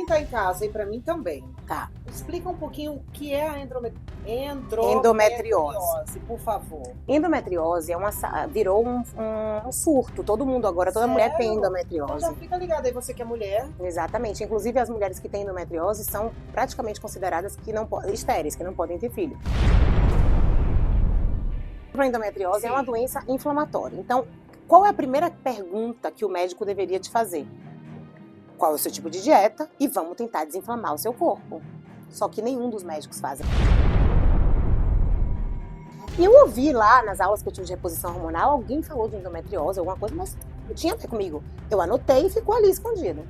quem tá em casa e pra mim também. Tá. Explica um pouquinho o que é a Endometriose, por favor. Endometriose virou um surto. Todo mundo agora, toda mulher tem Então endometriose. já fica ligado aí, você que é mulher. Exatamente. Inclusive, as mulheres que têm endometriose são praticamente consideradas estéreis, que não podem ter filho. A endometriose é uma doença inflamatória. Então, qual é a primeira pergunta que o médico deveria te fazer? Qual é o seu tipo de dieta? E vamos tentar desinflamar o seu corpo. Só que nenhum dos médicos fazem. E eu ouvi lá nas aulas que eu tive de reposição hormonal, alguém falou de endometriose, alguma coisa, mas não tinha a ver comigo. Eu anotei e ficou ali escondido.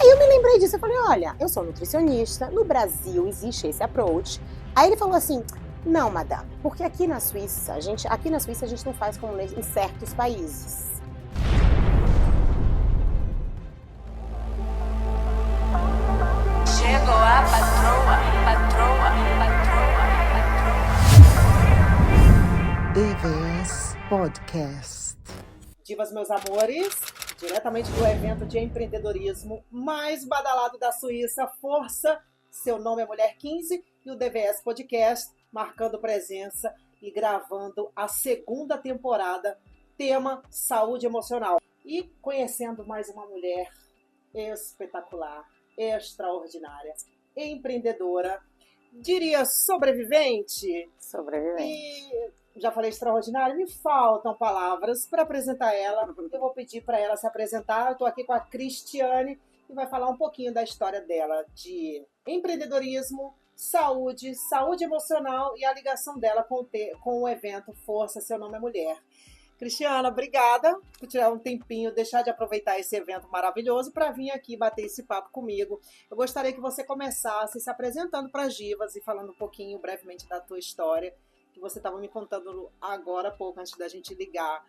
Aí eu me lembrei disso, eu falei, olha, eu sou nutricionista, no Brasil existe esse approach. Aí ele falou assim, não, madame, porque aqui na Suíça a gente não faz como em certos países. Chegou a patroa. DVS Podcast. Divas, meus amores, diretamente do evento de empreendedorismo mais badalado da Suíça, Força, seu nome é Mulher 15 e o DVS Podcast, marcando presença e gravando a segunda temporada, tema saúde emocional. E conhecendo mais uma mulher espetacular, extraordinária, empreendedora, diria sobrevivente. E já falei extraordinária, me faltam palavras para apresentar ela. Eu vou pedir para ela se apresentar. Eu estou aqui com a Cristiane e vai falar um pouquinho da história dela, de empreendedorismo, saúde emocional e a ligação dela com o evento Força, Seu Nome é Mulher. Cristiana, obrigada por tirar um tempinho, deixar de aproveitar esse evento maravilhoso para vir aqui bater esse papo comigo. Eu gostaria que você começasse se apresentando para as divas e falando um pouquinho brevemente da tua história, que você estava me contando agora há pouco, antes da gente ligar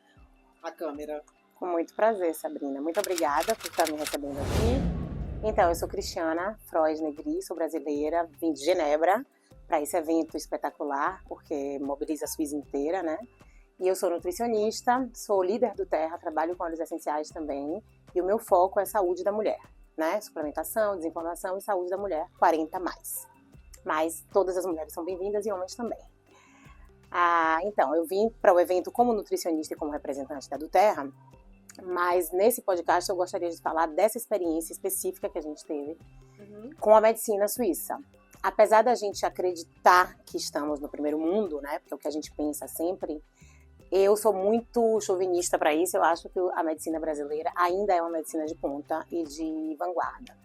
a câmera. Com muito prazer, Sabrina. Muito obrigada por estar me recebendo aqui. Então, eu sou Cristiana Frois Negri, sou brasileira, vim de Genebra para esse evento espetacular, porque mobiliza a Suíça inteira, né? E eu sou nutricionista, sou líder do Terra, trabalho com óleos essenciais também, e o meu foco é saúde da mulher, né? Suplementação, desinflamação e saúde da mulher, 40 mais. Mas todas as mulheres são bem-vindas e homens também. Então, eu vim para o evento como nutricionista e como representante da do Terra, mas nesse podcast eu gostaria de falar dessa experiência específica que a gente teve com a medicina suíça. Apesar da gente acreditar que estamos no primeiro mundo, né? Porque é o que a gente pensa sempre, eu sou muito chauvinista para isso. Eu acho que a medicina brasileira ainda é uma medicina de ponta e de vanguarda.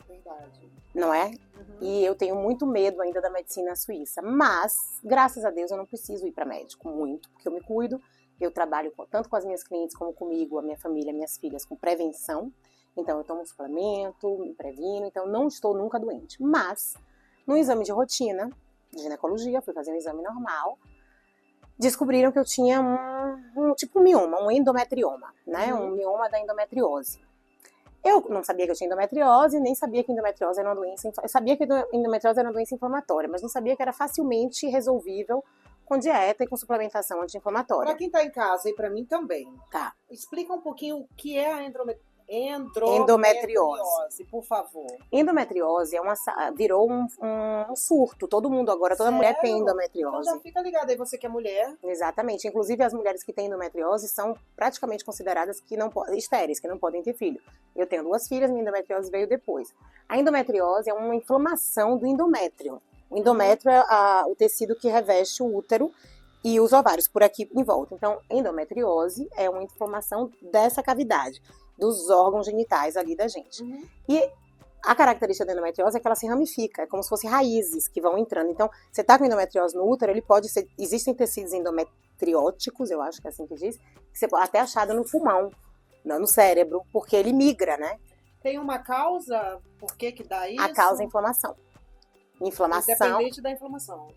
Verdade. Não é? E eu tenho muito medo ainda da medicina suíça. Mas, graças a Deus, eu não preciso ir para médico muito, porque eu me cuido. Eu trabalho tanto com as minhas clientes como comigo, a minha família, minhas filhas, com prevenção. Então, eu tomo suplemento, me previno. Então, não estou nunca doente. Mas, no exame de rotina, de ginecologia, fui fazer um exame normal, descobriram que eu tinha um mioma, um endometrioma, né? Um mioma da endometriose. Eu não sabia que eu tinha endometriose, nem sabia que endometriose era uma doença. Eu sabia que endometriose era uma doença inflamatória, mas não sabia que era facilmente resolvível com dieta e com suplementação anti-inflamatória. Para quem está em casa e para mim também. Tá. Explica um pouquinho o que é a Endometriose, por favor. Endometriose virou um surto. Todo mundo agora, toda mulher tem endometriose. Então já fica ligado aí, você que é mulher. Exatamente. Inclusive, as mulheres que têm endometriose são praticamente consideradas estéreis, que não podem ter filho. Eu tenho 2 filhas, minha endometriose veio depois. A endometriose é uma inflamação do endométrio. O endométrio é o tecido que reveste o útero e os ovários por aqui em volta. Então, endometriose é uma inflamação dessa cavidade, dos órgãos genitais ali da gente. E a característica da endometriose é que ela se ramifica, é como se fossem raízes que vão entrando. Então, você tá com endometriose no útero, existem tecidos endometrióticos, eu acho que é assim que diz, que você pode até achar no pulmão, no cérebro, porque ele migra, né? Tem uma causa? Por que dá isso? A causa é inflamação. Independente da inflamação.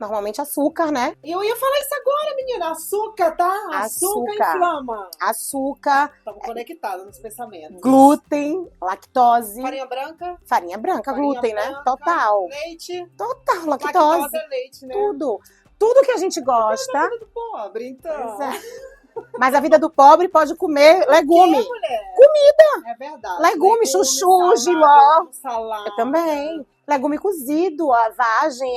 Normalmente açúcar, né? E eu ia falar isso agora, menina. Açúcar, tá? Açúcar inflama. Açúcar. Estamos conectados nos pensamentos. Glúten, lactose. Farinha branca. Farinha branca, glúten, né? Total. Leite. Total, lactose. Lactose é leite, né? Tudo que a gente gosta. É do pobre, então. Mas a vida do pobre pode comer legume. Que, mulher? Comida. É verdade. Legume, chuchu, giló. Salada. Eu também. Legume cozido, a vagem,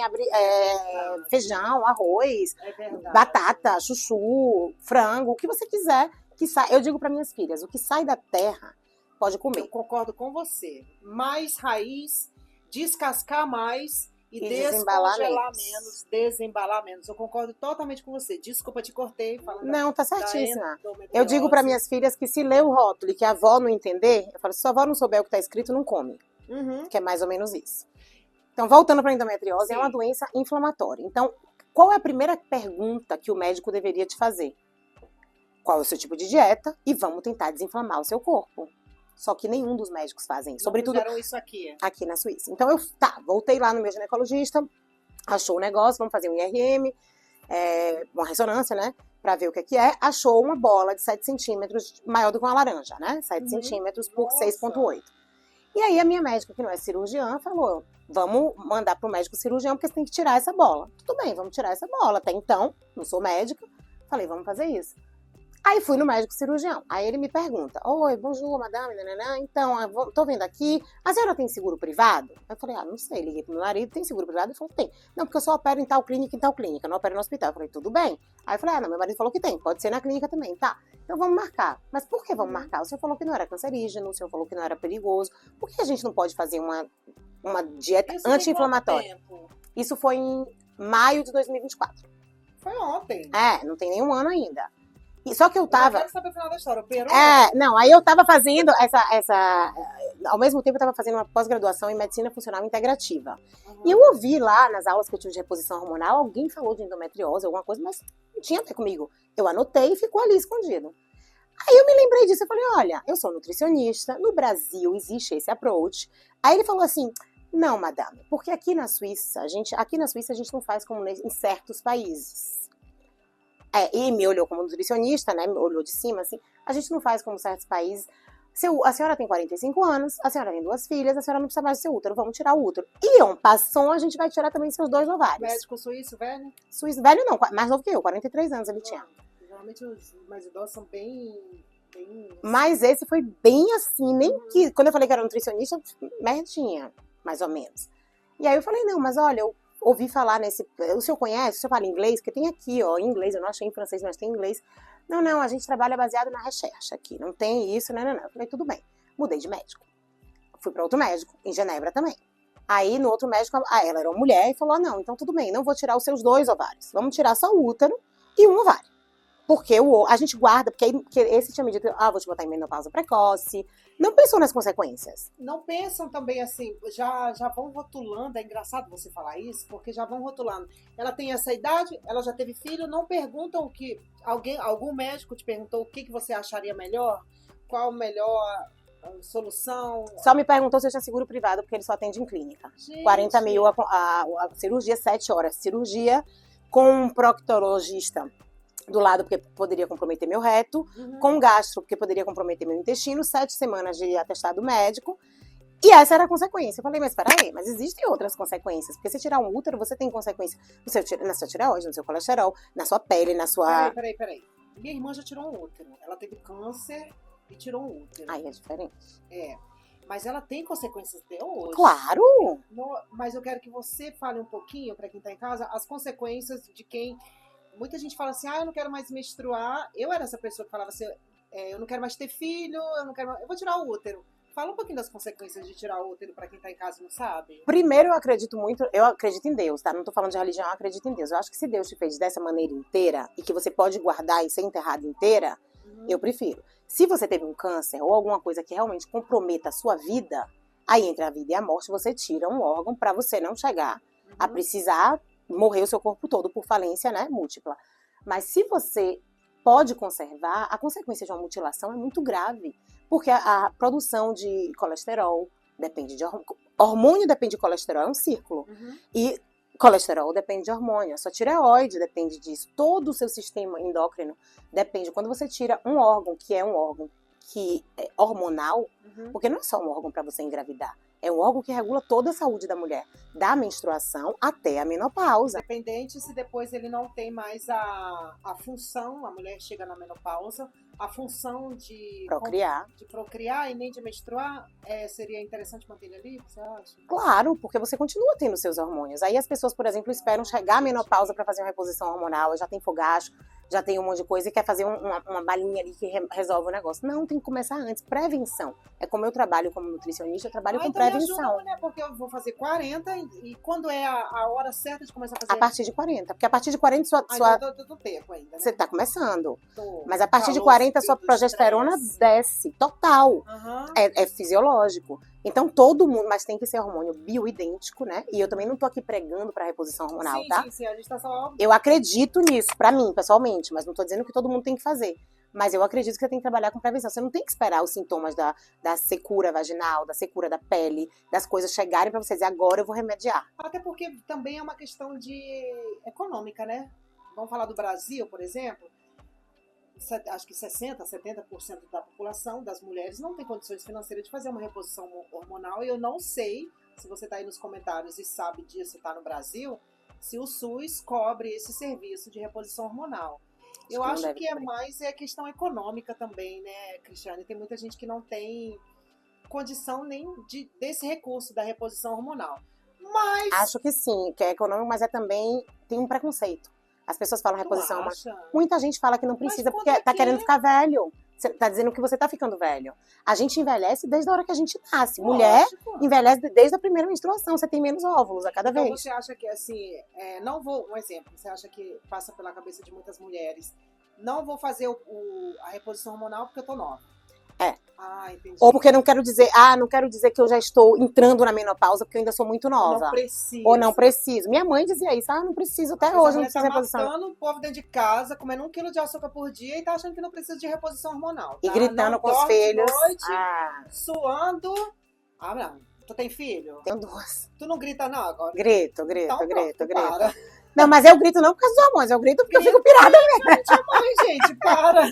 feijão, arroz, É verdade. batata, chuchu, frango, o que você quiser. Que sai. Eu digo para minhas filhas, o que sai da terra pode Eu comer. concordo com você. Mais raiz, descascar mais e desembalar descongelar menos. menos, desembalar menos. Eu concordo totalmente com você. Desculpa, te cortei. Falando Não, tá da certíssima. endometriose. Eu digo para minhas filhas que se ler o rótulo e que a avó não entender, eu falo, se a avó não souber o que tá escrito, não come. Uhum. Que é mais ou menos isso. Então, voltando para a endometriose, é uma doença inflamatória. Então, qual é a primeira pergunta que o médico deveria te fazer? Qual é o seu tipo de dieta? E vamos tentar desinflamar o seu corpo. Só que nenhum dos médicos fazem isso. Sobretudo Fizeram isso aqui. aqui na Suíça. Então, voltei lá no meu ginecologista, achou o negócio, vamos fazer um IRM, uma ressonância, né? Pra ver o que é. Achou uma bola de 7 centímetros, maior do que uma laranja, né? 7 centímetros por Nossa. 6,8. E aí a minha médica, que não é cirurgiã, falou, vamos mandar pro médico cirurgião, porque você tem que tirar essa bola. Tudo bem, vamos tirar essa bola. Até então, não sou médica, falei, vamos fazer isso. Aí fui no médico cirurgião. Aí ele me pergunta, oi, bonjour, madame, nananã. Então, tô vendo aqui, a senhora tem seguro privado? Eu falei, não sei, liguei pro meu marido, tem seguro privado? Ele falou, tem. Não, porque eu só opero em tal clínica, eu não opero no hospital. Eu falei, tudo bem. Aí eu falei, não, meu marido falou que tem, pode ser na clínica também, tá. Então vamos marcar. Mas por que vamos marcar? O senhor falou que não era cancerígeno, o senhor falou que não era perigoso. Por que a gente não pode fazer uma dieta Isso tem quanto anti-inflamatória? tempo? Isso foi em maio de 2024. Foi ontem. Não tem nenhum ano ainda. E só que eu tava... Eu quero saber o final da história. Operou? Não, aí eu tava fazendo ao mesmo tempo eu tava fazendo uma pós-graduação em medicina funcional integrativa. Uhum. E eu ouvi lá nas aulas que eu tive de reposição hormonal, alguém falou de endometriose, alguma coisa, mas não tinha a ver comigo. Eu anotei e ficou ali escondido. Aí eu me lembrei disso, eu falei, olha, eu sou nutricionista, no Brasil existe esse approach. Aí ele falou assim, não, madame, porque aqui na Suíça a gente não faz como em certos países. E me olhou como nutricionista, né? Me olhou de cima, assim. A gente não faz como certos países. A senhora tem 45 anos, a senhora tem 2 filhas, a senhora não precisa mais do seu útero, vamos tirar o útero. E en passant, a gente vai tirar também seus 2 ovários. Médico suíço, velho? Suíço, velho não, mais novo que eu, 43 anos ele tinha. Geralmente os mais idosos são bem... Mas esse foi bem assim, nem que... Quando eu falei que era nutricionista, merdinha, mais ou menos. E aí eu falei, não, mas olha, eu ouvi falar o senhor conhece? O senhor fala inglês? Porque tem aqui, ó, em inglês, eu não achei em francês, mas tem em inglês. Não, a gente trabalha baseado na recherche aqui, não tem isso, não. Eu falei, tudo bem. Mudei de médico. Fui para outro médico, em Genebra também. Aí, no outro médico, ela era uma mulher e falou, não, então tudo bem, não vou tirar os seus 2 ovários. Vamos tirar só o útero e um ovário. Porque a gente guarda, porque esse tinha me dito, vou te botar em menopausa precoce. Não pensou nas consequências. Não pensam também assim, já vão rotulando, é engraçado você falar isso, porque já vão rotulando. Ela tem essa idade, ela já teve filho, não perguntam o que... Algum médico te perguntou o que você acharia melhor? Qual a melhor solução? Só me perguntou se eu tinha seguro privado, porque ele só atende em clínica. Gente. 40 mil a cirurgia, 7 horas de cirurgia, com um proctologista do lado, porque poderia comprometer meu reto, com gastro, porque poderia comprometer meu intestino, 7 semanas de atestado médico, e essa era a consequência. Eu falei, mas peraí, mas existem outras consequências, porque se tirar um útero, você tem consequência na sua tireoide, no seu colesterol, na sua pele, na sua... Peraí. Minha irmã já tirou um útero, ela teve câncer e tirou um útero. Aí é diferente. Mas ela tem consequências até hoje. Claro! Mas eu quero que você fale um pouquinho, para quem tá em casa, as consequências de quem... Muita gente fala assim, eu não quero mais menstruar. Eu era essa pessoa que falava assim, eu não quero mais ter filho, eu vou tirar o útero. Fala um pouquinho das consequências de tirar o útero pra quem tá em casa e não sabe. Primeiro, eu acredito em Deus, tá? Não tô falando de religião, eu acredito em Deus. Eu acho que se Deus te fez dessa maneira inteira e que você pode guardar e ser enterrado inteira, eu prefiro. Se você teve um câncer ou alguma coisa que realmente comprometa a sua vida, aí entre a vida e a morte, você tira um órgão pra você não chegar a precisar morrer o seu corpo todo por falência, né, múltipla. Mas se você pode conservar, a consequência de uma mutilação é muito grave, porque a produção de colesterol depende de hormônio, depende de colesterol, é um círculo. E colesterol depende de hormônio, a sua tireoide depende disso, todo o seu sistema endócrino depende. Quando você tira um órgão, que é um órgão que é hormonal, porque não é só um órgão para você engravidar. É um órgão que regula toda a saúde da mulher, da menstruação até a menopausa. Independente se depois ele não tem mais a função, a mulher chega na menopausa, a função de procriar e nem de menstruar, seria interessante manter ele ali, você acha? Claro, porque você continua tendo seus hormônios. Aí as pessoas, por exemplo, esperam chegar à menopausa para fazer uma reposição hormonal, já tem fogacho, já tem um monte de coisa e quer fazer uma balinha ali que resolve o negócio. Não, tem que começar antes. Prevenção. É como eu trabalho como nutricionista, eu trabalho com então prevenção. Me ajuda, né? Porque eu vou fazer 40 e quando é a hora certa de começar a fazer? A partir de 40. Porque a partir de 40 sua... Então eu tô tempo ainda, né? Você tá começando. Mas a partir de 40 sua progesterona desce. Total. É fisiológico. Então todo mundo, mas tem que ser hormônio bioidêntico, né? E eu também não tô aqui pregando pra reposição hormonal, sim, tá? Sim, a gente tá só... Eu acredito nisso, pra mim, pessoalmente, mas não tô dizendo que todo mundo tem que fazer. Mas eu acredito que você tem que trabalhar com prevenção. Você não tem que esperar os sintomas da secura vaginal, da secura da pele, das coisas chegarem pra você dizer, agora eu vou remediar. Até porque também é uma questão de econômica, né? Vamos falar do Brasil, por exemplo. Acho que 60%, 70% da população, das mulheres, não tem condições financeiras de fazer uma reposição hormonal. E eu não sei, se você está aí nos comentários e sabe disso, está no Brasil, se o SUS cobre esse serviço de reposição hormonal. Eu acho que é mais questão econômica também, né, Cristiane? Tem muita gente que não tem condição nem desse recurso da reposição hormonal. Mas... Acho que sim, que é econômico, mas também tem um preconceito. As pessoas falam reposição, mas muita gente fala que não precisa porque tá querendo ficar velho. Você tá dizendo que você tá ficando velho. A gente envelhece desde a hora que a gente nasce. Mulher envelhece desde a primeira menstruação. Você tem menos óvulos a cada vez. Então você acha que, assim, um exemplo, você acha que passa pela cabeça de muitas mulheres, não vou fazer a reposição hormonal porque eu tô nova. Entendi. Ou porque não quero dizer que eu já estou entrando na menopausa porque eu ainda sou muito nova. Ou não preciso. Minha mãe dizia isso, não preciso até hoje, não preciso de reposição. Matando o povo dentro de casa, comendo 1 quilo de açúcar por dia e tá achando que não precisa de reposição hormonal. Tá? E gritando com os filhos. Noite, suando. Não. Tu tem filho? Tenho 2. Tu não grita não agora? Grito. Para. Não, mas eu grito não por causa dos hormônios, eu grito porque eu fico pirada mesmo. Gente, para.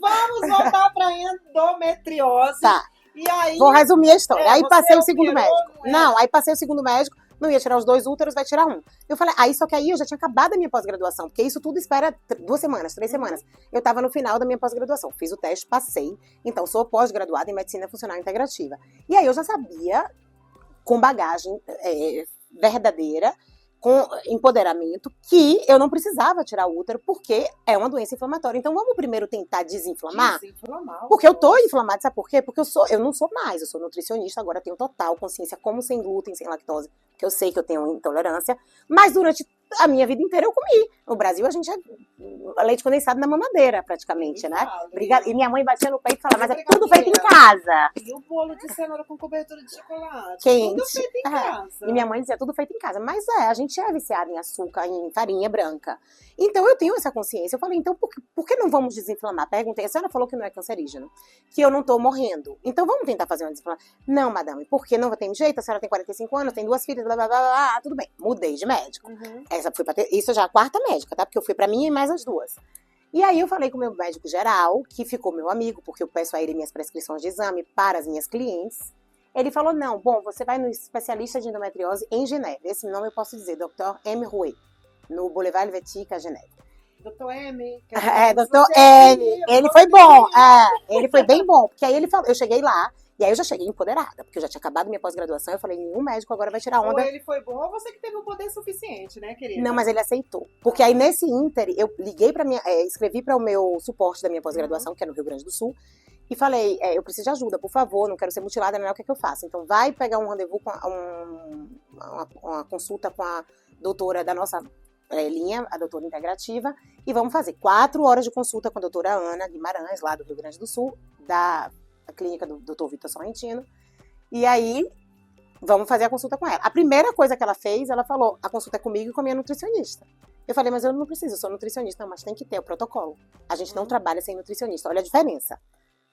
Vamos voltar pra endometriose. Tá. E aí, vou resumir a história. Aí passei o segundo médico. Não, aí passei o segundo médico, não ia tirar os 2 úteros, vai tirar 1. Eu falei, só que aí eu já tinha acabado a minha pós-graduação, porque isso tudo espera 2 semanas, 3 semanas. Eu tava no final da minha pós-graduação, fiz o teste, passei. Então, sou pós-graduada em medicina funcional integrativa. E aí eu já sabia, com bagagem verdadeira, com empoderamento, que eu não precisava tirar o útero porque é uma doença inflamatória. Então vamos primeiro tentar desinflamar? Porque eu tô inflamada, sabe por quê? Porque eu não sou mais, eu sou nutricionista, agora tenho total consciência, como sem glúten, sem lactose, porque eu sei que eu tenho intolerância, mas durante a minha vida inteira eu comi. No Brasil a gente é leite condensado na mamadeira, praticamente, né? Obrigada. E minha mãe batia no peito e falava, mas é tudo feito em casa. E o bolo de cenoura com cobertura de chocolate. Quente. Tudo feito em casa. E minha mãe dizia, tudo feito em casa. Mas a gente é viciada em açúcar, em farinha branca. Então eu tenho essa consciência. Eu falei, então por que não vamos desinflamar? Perguntei, a senhora falou que não é cancerígeno, que eu não tô morrendo. Então vamos tentar fazer uma desinflamação. Não, madame, porque não tem jeito, a senhora tem 45 anos, tem 2 filhas, blá, blá, blá, blá, tudo bem. Mudei de médico. Isso já é a 4ª médica, tá? Porque eu fui pra minha e mais as 2. E aí eu falei com o meu médico geral, que ficou meu amigo, porque eu peço a ele minhas prescrições de exame para as minhas clientes. Ele falou, não, você vai no especialista de endometriose em Geneve. Esse nome eu posso dizer, Dr. M. Rouet, no Boulevard Helvétique, a Geneve. Dr. M. Dr. M. Ele foi bom. Ele foi bem bom. Porque aí ele falou, eu cheguei lá, e aí eu já cheguei empoderada, porque eu já tinha acabado minha pós-graduação, eu falei, nenhum médico agora vai tirar onda. Ou ele foi bom, ou você que teve um poder suficiente, né, querida? Não, mas ele aceitou. Porque aí nesse ínter, eu liguei escrevi para o meu suporte da minha pós-graduação, que é no Rio Grande do Sul, e falei, eu preciso de ajuda, por favor, não quero ser mutilada, não é o que eu faço. Então vai pegar um rendezvous com uma consulta com a doutora da nossa linha, a doutora integrativa, e vamos fazer 4 horas de consulta com a doutora Ana Guimarães, lá do Rio Grande do Sul, da clínica do Dr. Vitor Sorrentino. E aí, vamos fazer a consulta com ela. A primeira coisa que ela fez, ela falou, a consulta é comigo e com a minha nutricionista. Eu falei, mas eu não preciso, eu sou nutricionista. Não, mas tem que ter o protocolo. A gente não trabalha sem nutricionista. Olha a diferença.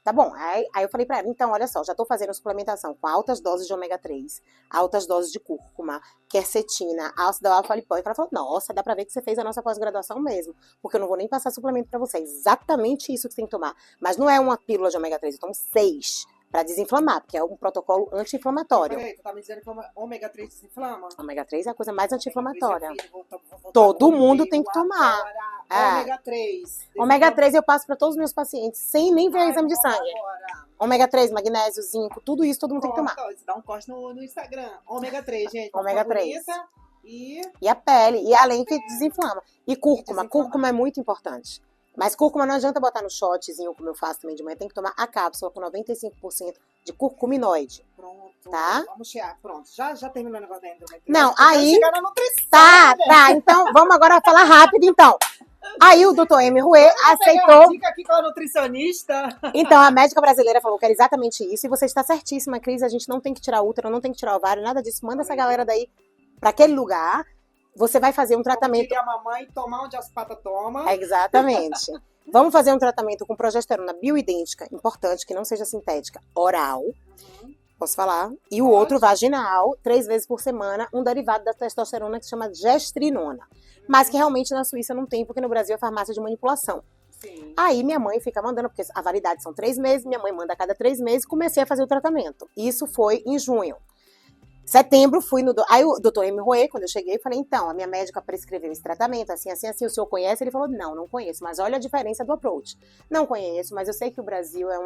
Tá bom. Aí eu falei pra ela, então, olha só, já tô fazendo suplementação com altas doses de ômega 3, altas doses de cúrcuma, quercetina, ácido alfa-lipoico. Ela falou, nossa, dá pra ver que você fez a nossa pós-graduação mesmo, porque eu não vou nem passar suplemento pra você. É exatamente isso que você tem que tomar. Mas não é uma pílula de ômega 3, eu tomo 6 pra desinflamar, porque é um protocolo anti-inflamatório. Peraí, tu tá me dizendo que ômega 3 desinflama? Ômega 3 é a coisa mais anti-inflamatória. Vou voltar Todo a mundo comer tem que tomar. agora. Ômega 3. Ômega 3 eu passo pra todos os meus pacientes, sem nem ver o exame de vamos sangue. agora. Ômega 3, magnésio, zinco, tudo isso todo mundo tem que tomar. Pronto, dá um corte no Instagram. Ômega 3, gente. Ômega 3. Bonita e E a pele, e além que desinflama. E cúrcuma, desinflama. cúrcuma é muito importante. Mas cúrcuma não adianta botar no shotzinho, como eu faço também de manhã, tem que tomar a cápsula com 95% de curcuminoide. pronto. Tá. Vamos chegar. Pronto. Já terminou o negócio da endometriose? Não, Eu quero aí- chegar na nutrição, Tá, né? tá, então vamos agora falar rápido, então. Aí o Dr. M. Rue Vou pegar aceitou. a dica aqui com a nutricionista. Então, a médica brasileira falou que era exatamente isso. E você está certíssima, Cris. A gente não tem que tirar útero, não tem que tirar ovário, nada disso. Manda essa galera daí pra aquele lugar. Você vai fazer um Como tratamento. diria a mamãe, tomar onde as patas toma. Exatamente. Vamos fazer um tratamento com progesterona bioidêntica, importante, que não seja sintética, oral. Uhum. Posso falar? E o Pode. outro vaginal, 3 vezes por semana, um derivado da testosterona que se chama gestrinona. Mas que realmente na Suíça não tem, porque no Brasil é farmácia de manipulação. Sim. Aí minha mãe fica mandando, porque a validade são 3 meses, minha mãe manda a cada 3 meses, comecei a fazer o tratamento. Isso foi em junho. Setembro, fui no... Aí o doutor M. Rue, quando eu cheguei, falei, então, a minha médica prescreveu esse tratamento, assim, assim, assim, o senhor conhece? Ele falou, não conheço, mas olha a diferença do approach. Não conheço, mas eu sei que o Brasil é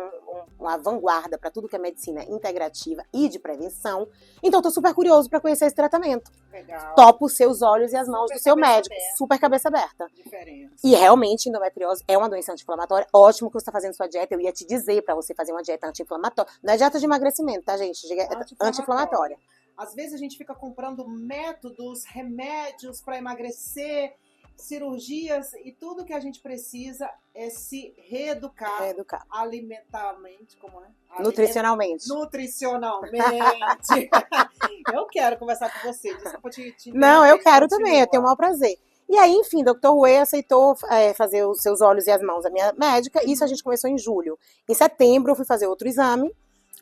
uma vanguarda para tudo que é medicina integrativa e de prevenção, então eu tô super curioso para conhecer esse tratamento. Legal. Topa os seus olhos e as mãos Super do seu cabeça médico, aberta. super cabeça aberta. Diferença. E realmente, endometriose é uma doença anti-inflamatória. Ótimo que você está fazendo sua dieta. Eu ia te dizer para você fazer uma dieta anti-inflamatória. Não é dieta de emagrecimento, tá, gente? Dieta anti-inflamatória. Às vezes a gente fica comprando métodos, remédios para emagrecer, cirurgias, e tudo que a gente precisa é se reeducar Educar. alimentarmente, como é? Nutricionalmente. Nutricionalmente. Eu quero conversar com você. Desculpa te Não, eu interromper, quero continua. também. Eu tenho o maior prazer. E aí, enfim, Dr. Rue aceitou fazer os seus olhos e as mãos da minha médica. Isso a gente começou em julho. Em setembro, eu fui fazer outro exame.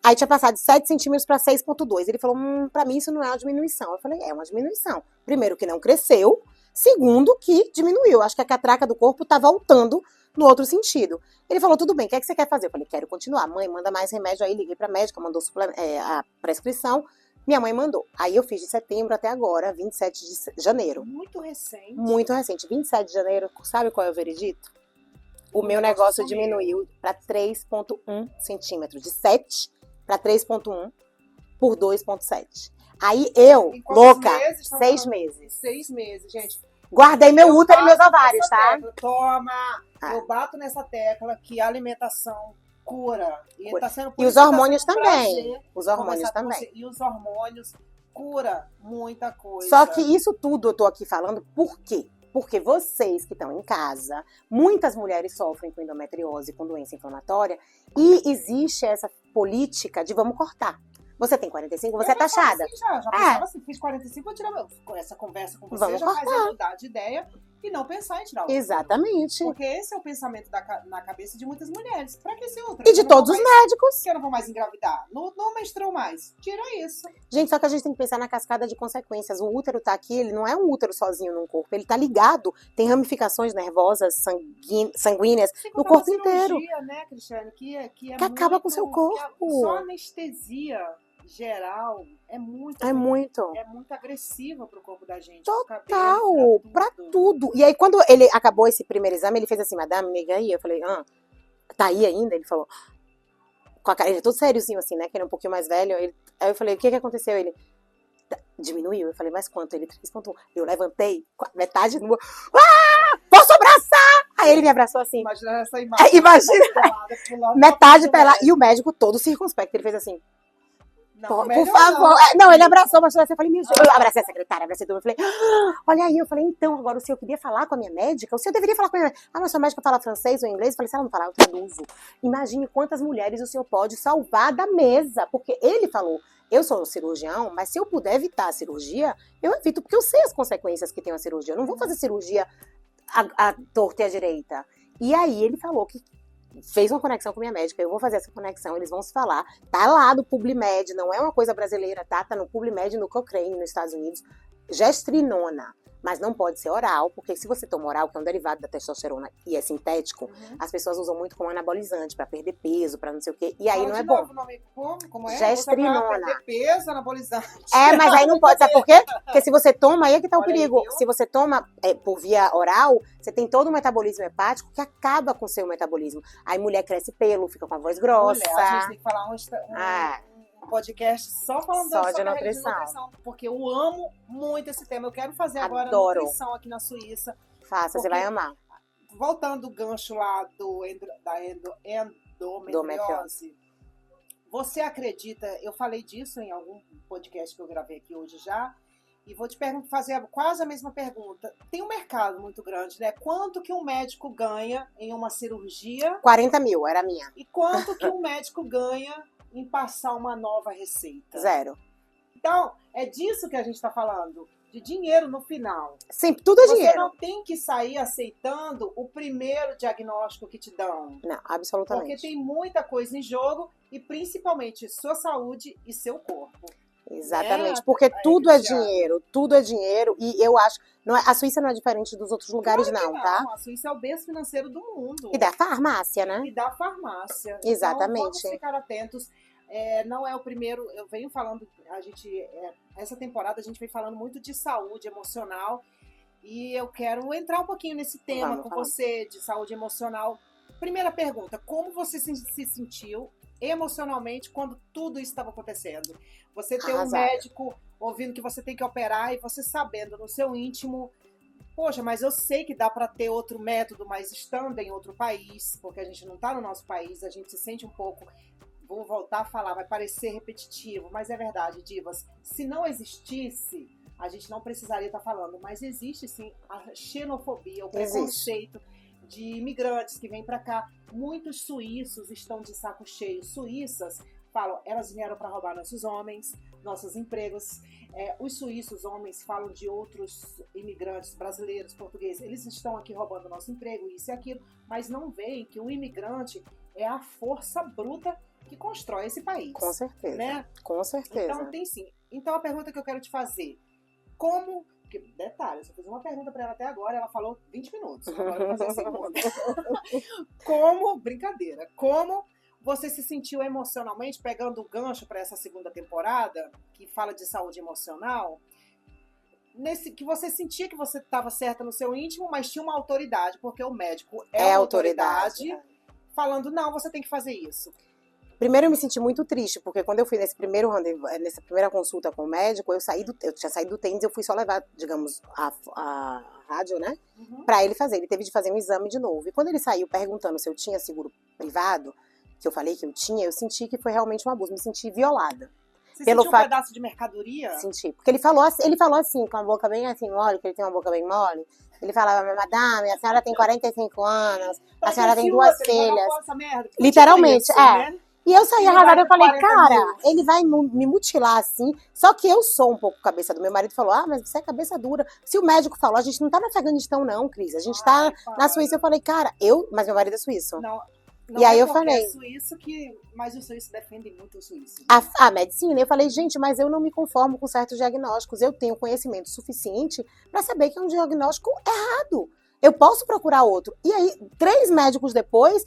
Aí tinha passado de 7 centímetros para 6,2. Ele falou, pra mim isso não é uma diminuição. Eu falei, é uma diminuição. Primeiro que não cresceu. Segundo que diminuiu. Acho que a catraca do corpo tá voltando no outro sentido. Ele falou, tudo bem, o que é que você quer fazer? Eu falei, quero continuar. Mãe, manda mais remédio aí. Liguei pra médica, mandou a prescrição. Minha mãe mandou. Aí eu fiz de setembro até agora, 27 de janeiro. Muito recente. Muito recente. 27 de janeiro, sabe qual é o veredito? O meu negócio diminuiu para 3,1 centímetros. De 7 para 3,1 por 2,7. Aí eu, Em quantos louca, meses? 6 meses. 6 meses, gente. Guardei meu Eu útero e meus bato ovários, nessa tá? tecla. Toma! Ah. Eu bato nessa tecla que a alimentação cura. E, Cura. tá sendo, por E os isso que tá hormônios sendo um também. prazer Os hormônios conversar com também. você. E os hormônios cura muita coisa. Só que isso tudo eu tô aqui falando por quê? Porque vocês que estão em casa, muitas mulheres sofrem com endometriose, com doença inflamatória, e existe essa política de vamos cortar. Você tem 45, você é taxada. Assim, já pensava assim, fiz 45, vou tirar essa conversa com você, Vamos já faz cortar. eu mudar de ideia e não pensar em tirar o Exatamente. Porque esse é o pensamento na cabeça de muitas mulheres. Pra que esse útero? E de todos os médicos. Que eu não vou mais engravidar. Não menstruo mais. Tira isso. Gente, só que a gente tem que pensar na cascada de consequências. O útero tá aqui, ele não é um útero sozinho num corpo, ele tá ligado, tem ramificações nervosas, sanguíneas, Sem no contar corpo a cirurgia, inteiro. né, Cristiane? Que acaba com o seu corpo. Só anestesia geral é muito É muito. agressiva pro corpo da gente. Total, pra tudo. E aí, quando ele acabou esse primeiro exame, ele fez assim, madame, nega aí. Eu falei, tá aí ainda? Ele falou, com a cara, ele é todo sériozinho assim, né, que ele é um pouquinho mais velho. Aí eu falei, o que aconteceu? Ele, diminuiu. Eu falei, mas quanto? Ele, 3,1. Eu levantei, metade do... Posso abraçar? Aí ele me abraçou assim. Imagina essa imagem. Imagina, pulando metade pra pelada. E o médico todo circunspecto, ele fez assim, Não, por favor. Não, ele abraçou, mas eu falei, minha gente. Eu abracei a secretária, abracei tudo. Eu falei, olha aí. Eu falei, então, agora o senhor queria falar com a minha médica? O senhor deveria falar com a minha médica. Mas sua médica fala francês ou inglês? Eu falei, se ela não falar, eu traduzo. Imagine quantas mulheres o senhor pode salvar da mesa. Porque ele falou, eu sou cirurgião, mas se eu puder evitar a cirurgia, eu evito, porque eu sei as consequências que tem a cirurgia. Eu não vou fazer cirurgia à torta e à direita. E aí ele falou que fez uma conexão com minha médica, eu vou fazer essa conexão, eles vão se falar. Tá lá do PubMed, não é uma coisa brasileira, tá? Tá no PubMed, no Cochrane, nos Estados Unidos. Gestrinona. Mas não pode ser oral, porque se você toma oral, que é um derivado da testosterona e é sintético, as pessoas usam muito como anabolizante, pra perder peso, pra não sei o quê. E aí Fala não é de bom. novo o nome, como é? Gestrinona. Usa pra perder peso, anabolizante. Mas aí não pode, sabe por quê? Porque se você toma, aí é que tá o Olha aí, perigo. viu? Se você toma por via oral, você tem todo o metabolismo hepático que acaba com o seu metabolismo. Aí mulher cresce pelo, fica com a voz grossa. Mulher, a gente tem que falar um podcast só falando Só sobre de a rede nutrição. porque eu amo muito esse tema. Eu quero fazer agora Adoro. nutrição aqui na Suíça. Faça, você vai amar. Voltando o gancho lá da endometriose, você acredita, eu falei disso em algum podcast que eu gravei aqui hoje já, e vou te fazer quase a mesma pergunta. Tem um mercado muito grande, né? Quanto que um médico ganha em uma cirurgia? 40 mil, era a minha. E quanto que um médico ganha em passar uma nova receita? 0. Então, é disso que a gente está falando. De dinheiro no final. Sempre, tudo é Você dinheiro. não tem que sair aceitando o primeiro diagnóstico que te dão. Não, absolutamente. Porque tem muita coisa em jogo e principalmente sua saúde e seu corpo. Exatamente, porque tudo é dinheiro e eu acho, a Suíça não é diferente dos outros lugares Claro não, tá? A Suíça é o berço financeiro do mundo. E da farmácia, né? E da farmácia. Exatamente. Então, vamos ficar atentos. Não é o primeiro, eu venho falando, essa temporada a gente vem falando muito de saúde emocional e eu quero entrar um pouquinho nesse tema com você, de saúde emocional. Primeira pergunta, como você se sentiu emocionalmente quando tudo isso estava acontecendo? Você ter um médico ouvindo que você tem que operar e você sabendo no seu íntimo, poxa, mas eu sei que dá para ter outro método, mas estando em outro país, porque a gente não está no nosso país, a gente se sente um pouco... Vou voltar a falar, vai parecer repetitivo, mas é verdade, divas. Se não existisse, a gente não precisaria estar falando, mas existe sim a xenofobia, o preconceito de imigrantes que vêm para cá. Muitos suíços estão de saco cheio. Suíças falam, elas vieram para roubar nossos homens, nossos empregos. Os suíços homens falam de outros imigrantes brasileiros, portugueses. Eles estão aqui roubando nosso emprego, isso e aquilo, mas não veem que o imigrante é a força bruta que constrói esse país. Com certeza. Né? Com certeza. Então, tem sim. Então, a pergunta que eu quero te fazer, como... Detalhe, eu fiz uma pergunta para ela até agora, ela falou 20 minutos. Agora eu vou fazer a segunda. Brincadeira, como você se sentiu emocionalmente, pegando o gancho para essa segunda temporada, que fala de saúde emocional, que você sentia que você estava certa no seu íntimo, mas tinha uma autoridade, porque o médico é autoridade, falando, não, você tem que fazer isso. Primeiro eu me senti muito triste, porque quando eu fui nessa primeira consulta com o médico, eu tinha saído do tênis, eu fui só levar, digamos, a rádio, né? Pra ele fazer. Ele teve de fazer um exame de novo. E quando ele saiu perguntando se eu tinha seguro privado, que eu falei que eu tinha, eu senti que foi realmente um abuso, me senti violada. Você sentiu um pedaço de mercadoria? Senti. Porque ele falou assim, com a boca bem assim, mole, que ele tem uma boca bem mole. Ele falava, madame, a senhora tem 45 anos, a senhora tem 2 filhas. Literalmente, né? E eu saí arrasada, eu falei, cara, ele vai me mutilar assim. Só que eu sou um pouco cabeça do meu marido, falou, mas você é cabeça dura. Se o médico falou, a gente não tá no Afeganistão não, Cris, a gente tá na Suíça. Eu falei, cara, mas meu marido é suíço. Não e aí eu falei, é suíço mas os suíços defendem muito o suíço. A medicina, eu falei, gente, mas eu não me conformo com certos diagnósticos. Eu tenho conhecimento suficiente pra saber que é um diagnóstico errado. Eu posso procurar outro. E aí, 3 médicos depois,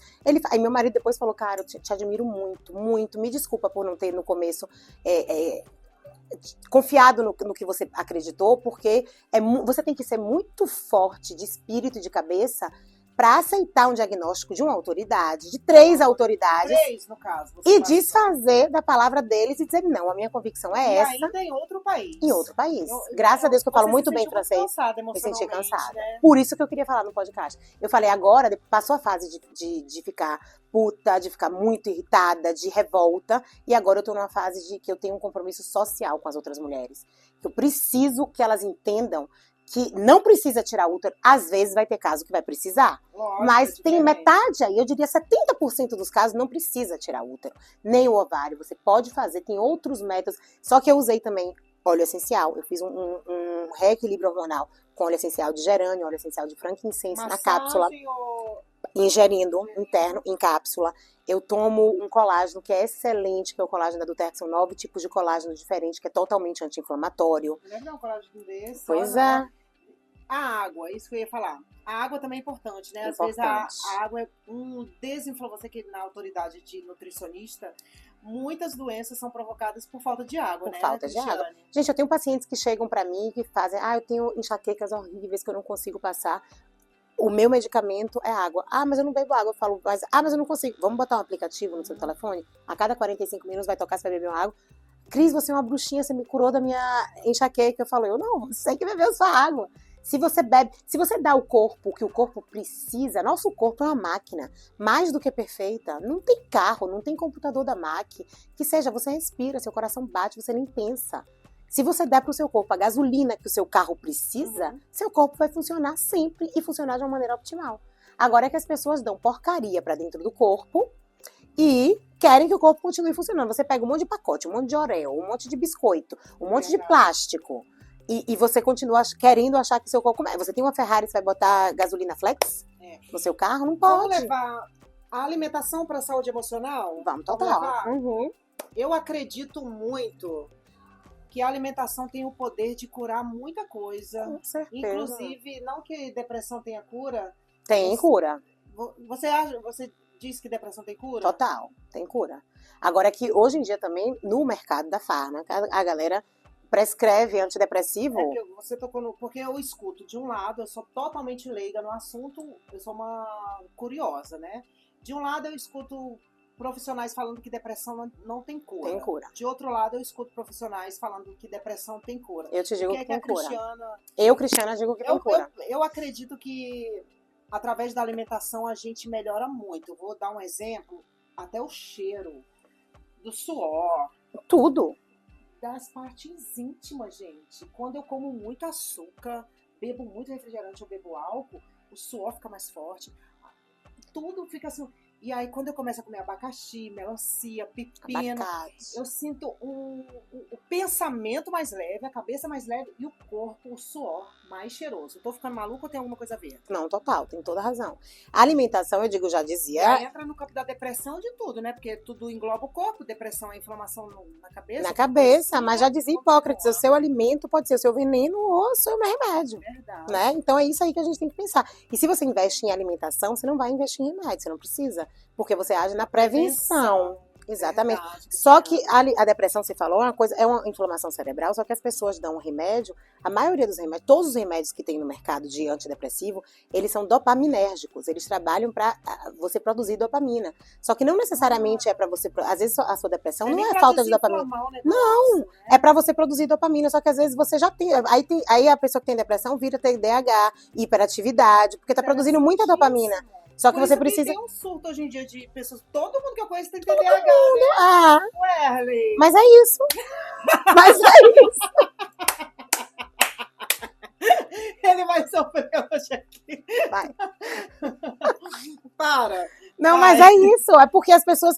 aí meu marido depois falou, cara, eu te admiro muito, muito. Me desculpa por não ter, no começo, confiado no que você acreditou, porque você tem que ser muito forte de espírito e de cabeça para aceitar um diagnóstico de uma autoridade, de 3 autoridades. 3, no caso. E desfazer da palavra deles e dizer, não, a minha convicção é essa. E ainda em outro país. Em outro país. Graças a Deus que eu falo muito bem francês. Me senti cansada. Né? Por isso que eu queria falar no podcast. Eu falei, agora, passou a fase de ficar puta, de ficar muito irritada, de revolta. E agora eu tô numa fase de que eu tenho um compromisso social com as outras mulheres. Que eu preciso que elas entendam que não precisa tirar útero, às vezes vai ter caso que vai precisar. Lógico, mas tem metade aí, eu diria 70% dos casos não precisa tirar útero, nem o ovário, você pode fazer, tem outros métodos, só que eu usei também óleo essencial, eu fiz um reequilíbrio hormonal com óleo essencial de gerânio, óleo essencial de frankincense na cápsula. ingerindo interno, em cápsula. Eu tomo um colágeno que é excelente, que é o colágeno da Duterra, que são 9 tipos de colágeno diferentes, que é totalmente anti-inflamatório. Deve dar um colágeno desse. Pois é. A água, isso que eu ia falar. A água também é importante, né? Às vezes Importante. a água é você que na autoridade de nutricionista, muitas doenças são provocadas por falta de água, Por né? falta de água. Gente, eu tenho pacientes que chegam pra mim que fazem, eu tenho enxaquecas horríveis que eu não consigo passar. O meu medicamento é água. Mas eu não bebo água. Eu falo, mas eu não consigo. Vamos botar um aplicativo no seu telefone? A cada 45 minutos vai tocar, você vai beber uma água. Cris, você é uma bruxinha, você me curou da minha enxaqueca. Eu falo, não, você tem que beber a sua água. Se você bebe, se você dá ao corpo o que o corpo precisa, nosso corpo é uma máquina, mais do que perfeita. Não tem carro, não tem computador da MAC. Que seja, você respira, seu coração bate, você nem pensa. Se você der para o seu corpo a gasolina que o seu carro precisa, seu corpo vai funcionar sempre e funcionar de uma maneira optimal. Agora é que as pessoas dão porcaria para dentro do corpo e querem que o corpo continue funcionando. Você pega um monte de pacote, um monte de Oreo, um monte de biscoito, um monte de plástico e você continua querendo achar que seu corpo... Você tem uma Ferrari, você vai botar gasolina flex no seu carro? Não pode. Vamos levar a alimentação para a saúde emocional? Vamos, total. Eu acredito muito que a alimentação tem o poder de curar muita coisa. Com certeza. Inclusive, não que depressão tenha cura. Tem cura. Você diz que depressão tem cura? Total, tem cura. Agora que hoje em dia também, no mercado da fármaca, a galera prescreve antidepressivo. Você tocou no... Porque eu escuto, de um lado, eu sou totalmente leiga no assunto, eu sou uma curiosa, né? De um lado, eu escuto profissionais falando que depressão não tem cura. Tem cura. De outro lado, eu escuto profissionais falando que depressão tem cura. Eu te digo que tem cura. Cristiana, digo que tem cura. Eu acredito que através da alimentação a gente melhora muito. Eu vou dar um exemplo, até o cheiro do suor. Tudo. Das partes íntimas, gente. Quando eu como muito açúcar, bebo muito refrigerante ou bebo álcool, o suor fica mais forte. Tudo fica assim... E aí, quando eu começo a comer abacaxi, melancia, pepino, eu sinto o pensamento mais leve, a cabeça mais leve e o corpo, o suor mais cheiroso. Eu tô ficando maluca ou tem alguma coisa a ver? Não, total, tem toda a razão. A alimentação, eu digo, já dizia... Já entra no campo da depressão de tudo, né? Porque tudo engloba o corpo, depressão é inflamação na cabeça. Na cabeça, mas já dizia Hipócrates, o seu alimento pode ser o seu veneno ou o seu remédio. Verdade. Né? Então é isso aí que a gente tem que pensar. E se você investe em alimentação, você não vai investir em remédio, você não precisa. Porque você age na prevenção. Exatamente. Verdade, só que a depressão, você falou, é uma inflamação cerebral, só que as pessoas dão um remédio, a maioria dos remédios, todos os remédios que tem no mercado de antidepressivo, eles são dopaminérgicos, eles trabalham para você produzir dopamina. Só que não necessariamente é para você, às vezes a sua depressão não é falta de dopamina. Não, é para você produzir dopamina, só que às vezes você já tem, aí a pessoa que tem depressão vira TDAH, hiperatividade, porque tá produzindo muita dopamina. Só que você precisa... Tem um surto hoje em dia de pessoas... Todo mundo que eu conheço tem TDAH, né? Werley. Mas é isso. Ele vai sofrer hoje aqui. Vai. Para. Não, mas é isso. É porque as pessoas...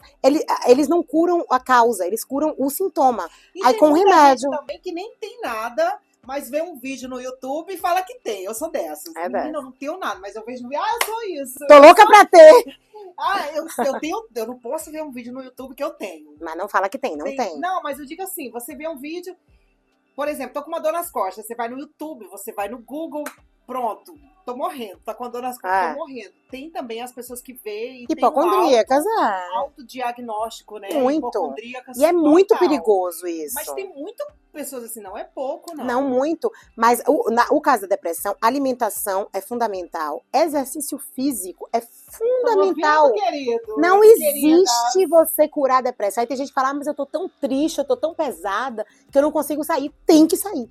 Eles não curam a causa, eles curam o sintoma. E aí tem com muita remédio... gente também que nem tem nada... Mas vê um vídeo no YouTube e fala que tem. Eu sou dessas. Menina, eu não tenho nada, mas eu vejo no vídeo. Eu sou isso. Tô louca pra ter. Eu não posso ver um vídeo no YouTube que eu tenho. Mas não fala que tem, não tem. Não, mas eu digo assim, você vê um vídeo... Por exemplo, tô com uma dor nas costas. Você vai no YouTube, você vai no Google, pronto. Tô morrendo, tá com a dor nas costas, tô morrendo. Tem também as pessoas que veem e hipocondríacas, tem um autodiagnóstico, né? Muito. Hipocondríacas. E é muito perigoso isso. Mas tem muitas pessoas assim, não é pouco, não. Não, muito. Mas o caso da depressão, alimentação é fundamental. Exercício físico é fundamental. Ouvindo, querido, não existe você curar a depressão. Aí tem gente que fala, mas eu tô tão triste, eu tô tão pesada, que eu não consigo sair. Tem que sair.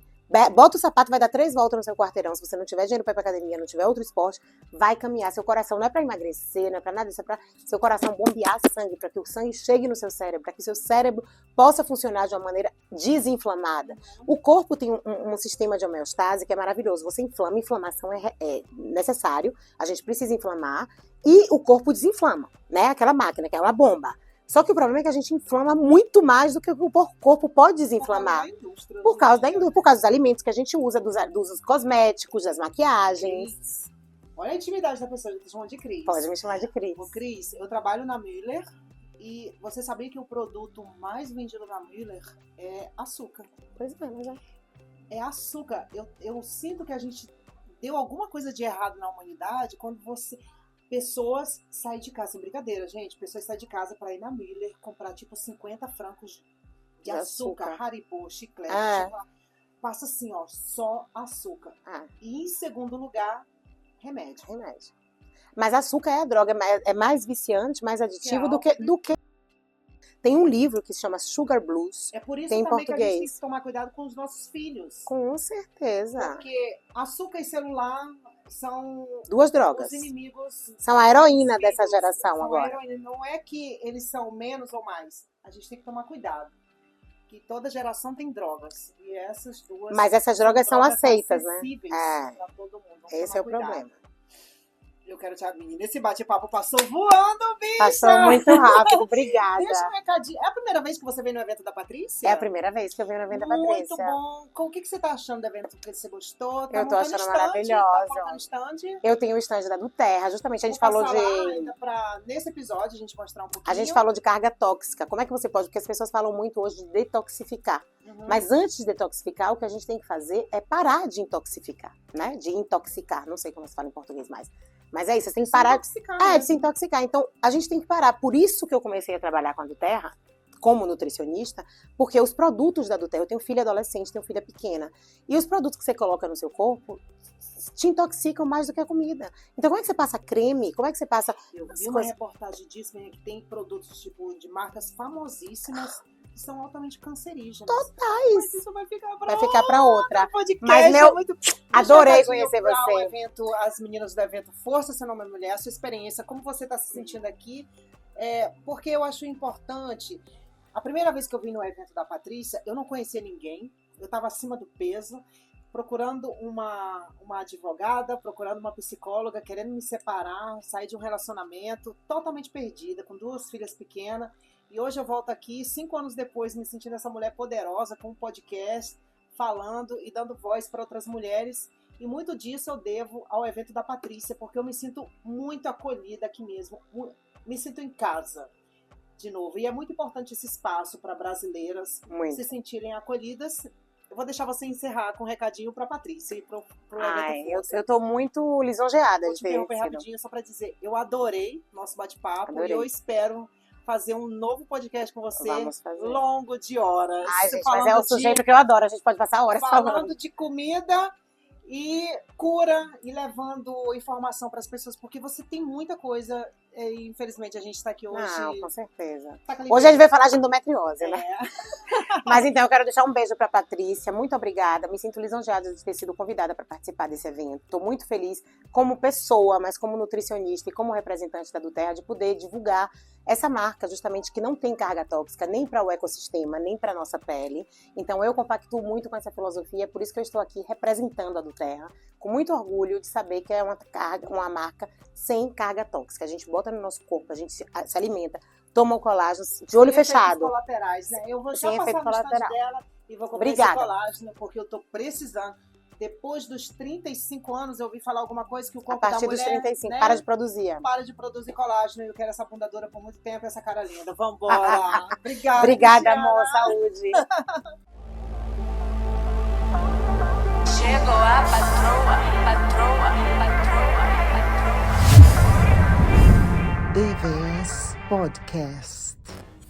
Bota o sapato, vai dar 3 voltas no seu quarteirão. Se você não tiver dinheiro pra ir pra academia, não tiver outro esporte, vai caminhar. Seu coração não é pra emagrecer, não é pra nada disso, é pra seu coração bombear sangue, pra que o sangue chegue no seu cérebro, pra que o seu cérebro possa funcionar de uma maneira desinflamada. O corpo tem um sistema de homeostase que é maravilhoso. Você inflama, inflamação é necessário, a gente precisa inflamar, e o corpo desinflama, né? Aquela máquina, aquela bomba. Só que o problema é que a gente inflama muito mais do que o corpo pode desinflamar. Por causa da indústria, por causa dos alimentos que a gente usa, dos cosméticos, das maquiagens. Olha a intimidade da pessoa, eu tô chamando de Cris. Pode me chamar de Cris. Ô, Cris, eu trabalho na Müller e você sabia que o produto mais vendido na Müller é açúcar? Pois é, mas É açúcar. Eu sinto que a gente deu alguma coisa de errado na humanidade quando pessoas saem de casa, sem brincadeira, gente, pessoas saem de casa para ir na Müller comprar tipo 50 francos de açúcar, Haribo, chiclete, chocolate. Passa assim, ó, só açúcar. E em segundo lugar, remédio. Mas açúcar é a droga, é mais viciante, mais aditivo do que. Tem um livro que se chama Sugar Blues. É por isso tem em também português. Que a gente tem que tomar cuidado com os nossos filhos. Com certeza. Porque açúcar e celular são duas drogas. Os inimigos. São a heroína dessa geração agora. Heroína. Não é que eles são menos ou mais. A gente tem que tomar cuidado. Que toda geração tem drogas. E essas duas. Mas essas drogas são aceitas, né? Pra todo mundo. Esse é o problema. Eu quero te menina. Esse bate-papo passou voando, bicha! Passou muito rápido, obrigada. Deixa um recadinho. É a primeira vez que você veio no evento da Patrícia? É a primeira vez que eu venho no evento da Patrícia. Muito bom. O que você tá achando do evento? Que você gostou? Eu tô achando maravilhosa. Eu tenho o stand da Duterra, justamente a gente falou de... Nesse episódio a gente mostrar um pouquinho. A gente falou de carga tóxica. Como é que você pode... Porque as pessoas falam muito hoje de detoxificar. Mas antes de detoxificar, o que a gente tem que fazer é parar de intoxicar, né? De intoxicar. Não sei como se fala em português mais. Mas é isso, você tem que parar de se intoxicar. Então, a gente tem que parar. Por isso que eu comecei a trabalhar com a Duterra, como nutricionista, porque os produtos da Duterra, eu tenho filha adolescente, tenho filha pequena, e os produtos que você coloca no seu corpo te intoxicam mais do que a comida. Então, como é que você passa creme? Como é que você passa... Eu vi uma reportagem disso, que tem produtos tipo de marcas famosíssimas que são altamente cancerígenas. Totais! Mas isso vai ficar pra outra. Podcast, mas adorei conhecer você. As meninas do evento Força Seu Nome é Mulher, a sua experiência, como você está se sentindo aqui, porque eu acho importante. A primeira vez que eu vim no evento da Patrícia, eu não conhecia ninguém, eu estava acima do peso, procurando uma advogada, procurando uma psicóloga, querendo me separar, sair de um relacionamento, totalmente perdida, com 2 filhas pequenas. E hoje eu volto aqui, 5 anos depois, me sentindo essa mulher poderosa, com um podcast, falando e dando voz para outras mulheres. E muito disso eu devo ao evento da Patrícia, porque eu me sinto muito acolhida aqui mesmo. Me sinto em casa, de novo. E é muito importante esse espaço para brasileiras se sentirem acolhidas. Eu vou deixar você encerrar com um recadinho para a Patrícia e pro evento. Eu tô muito lisonjeada de ter. Vou te interromper rapidinho só para dizer, eu adorei nosso bate-papo e eu espero fazer um novo podcast com você, longo de horas. Ai, gente, mas é o sujeito que eu adoro, a gente pode passar horas falando de comida e cura e levando informação para as pessoas, porque você tem muita coisa, e infelizmente a gente está aqui hoje. Não, com certeza. Hoje a gente vai falar de endometriose, né? Mas então eu quero deixar um beijo para Patrícia, muito obrigada, me sinto lisonjeada de ter sido convidada para participar desse evento. Estou muito feliz como pessoa, mas como nutricionista e como representante da Duterra de poder divulgar essa marca, justamente, que não tem carga tóxica nem para o ecossistema, nem para a nossa pele. Então eu compactuo muito com essa filosofia, por isso que eu estou aqui representando a Duterra, com muito orgulho de saber que é uma marca sem carga tóxica. A gente bota no nosso corpo, a gente se alimenta, toma o colágeno de olho fechado. Colaterais, né? Eu vou já passar no stand dela e vou comprar esse colágeno, porque eu estou precisando. Depois dos 35 anos, eu ouvi falar alguma coisa que o corpo da mulher... A partir dos 35, né? Para de produzir. Para de produzir colágeno. Eu quero essa bunda dura por muito tempo, essa cara linda. Vambora! Obrigada, Obrigada, amor. Saúde. Chegou a patroa, patroa, patroa, patroa. DVS Podcast.